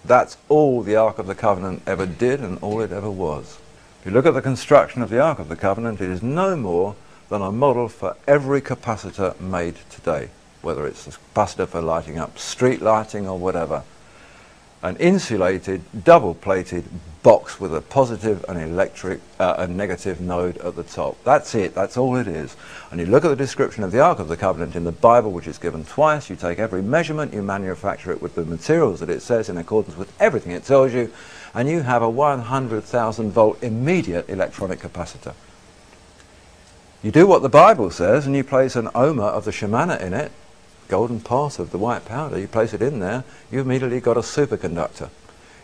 That's all the Ark of the Covenant ever did and all it ever was. If you look at the construction of the Ark of the Covenant, it is no more than a model for every capacitor made today, whether it's a capacitor for lighting up street lighting or whatever. An insulated, double-plated box with a positive and a negative node at the top. That's it, that's all it is. And you look at the description of the Ark of the Covenant in the Bible, which is given twice. You take every measurement, you manufacture it with the materials that it says in accordance with everything it tells you, and you have a 100,000 volt immediate electronic capacitor. You do what the Bible says and you place an ohmer of the Shemanah in it, golden pot of the white powder, you place it in there, you've immediately got a superconductor.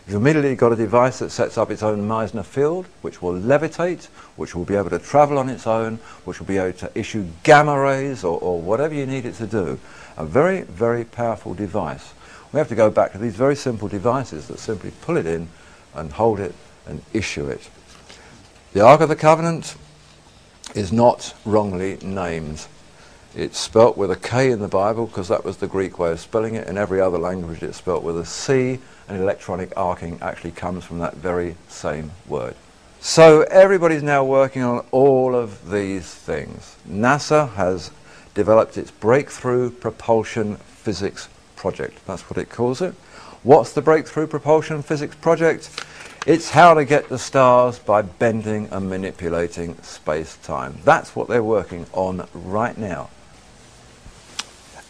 You've immediately got a device that sets up its own Meissner field, which will levitate, which will be able to travel on its own, which will be able to issue gamma rays or whatever you need it to do. A very, very powerful device. We have to go back to these very simple devices that simply pull it in and hold it and issue it. The Ark of the Covenant is not wrongly named. It's spelt with a K in the Bible because that was the Greek way of spelling it. In every other language it's spelt with a C, and electronic arcing actually comes from that very same word. So everybody's now working on all of these things. NASA has developed its Breakthrough Propulsion Physics Project. That's what it calls it. What's the Breakthrough Propulsion Physics Project? It's how to get the stars by bending and manipulating space-time. That's what they're working on right now.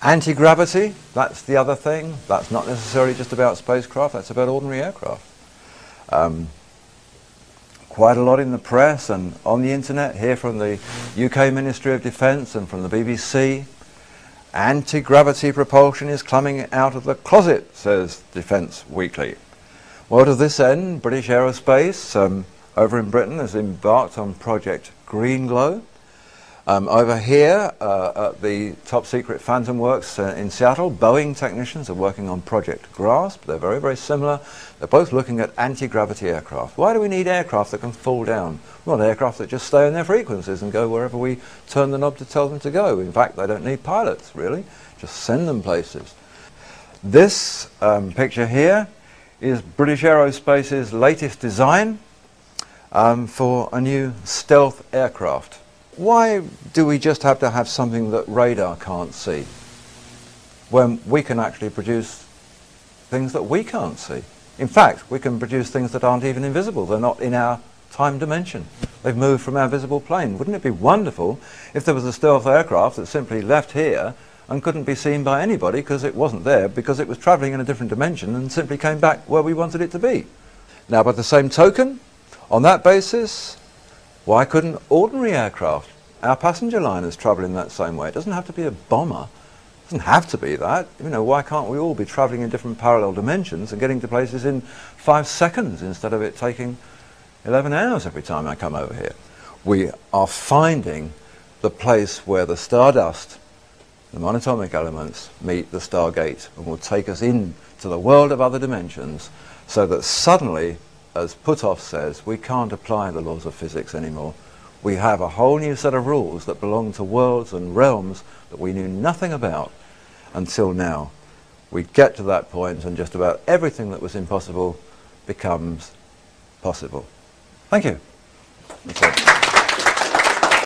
Anti-gravity, that's the other thing. That's not necessarily just about spacecraft, that's about ordinary aircraft. Quite a lot in the press and on the internet, here from the UK Ministry of Defence and from the BBC. Anti-gravity propulsion is coming out of the closet, says Defence Weekly. Well, to this end, British Aerospace over in Britain has embarked on Project Green Glow. Over here at the top secret Phantom Works in Seattle, Boeing technicians are working on Project Grasp. They're very, very similar. They're both looking at anti-gravity aircraft. Why do we need aircraft that can fall down? We want aircraft that just stay on their frequencies and go wherever we turn the knob to tell them to go. In fact, they don't need pilots, really. Just send them places. This picture here is British Aerospace's latest design for a new stealth aircraft. Why do we just have to have something that radar can't see when we can actually produce things that we can't see? In fact, we can produce things that aren't even invisible. They're not in our time dimension. They've moved from our visible plane. Wouldn't it be wonderful if there was a stealth aircraft that simply left here and couldn't be seen by anybody because it wasn't there, because it was travelling in a different dimension and simply came back where we wanted it to be? Now, by the same token, on that basis, why couldn't ordinary aircraft, our passenger liners, travel in that same way? It doesn't have to be a bomber. It doesn't have to be that. You know, why can't we all be travelling in different parallel dimensions and getting to places in 5 seconds instead of it taking 11 hours every time I come over here? We are finding the place where the stardust, the monoatomic elements, meet the stargate and will take us into the world of other dimensions, so that suddenly, as Puthoff says, we can't apply the laws of physics anymore. We have a whole new set of rules that belong to worlds and realms that we knew nothing about until now. We get to that point and just about everything that was impossible becomes possible. Thank you. That's it.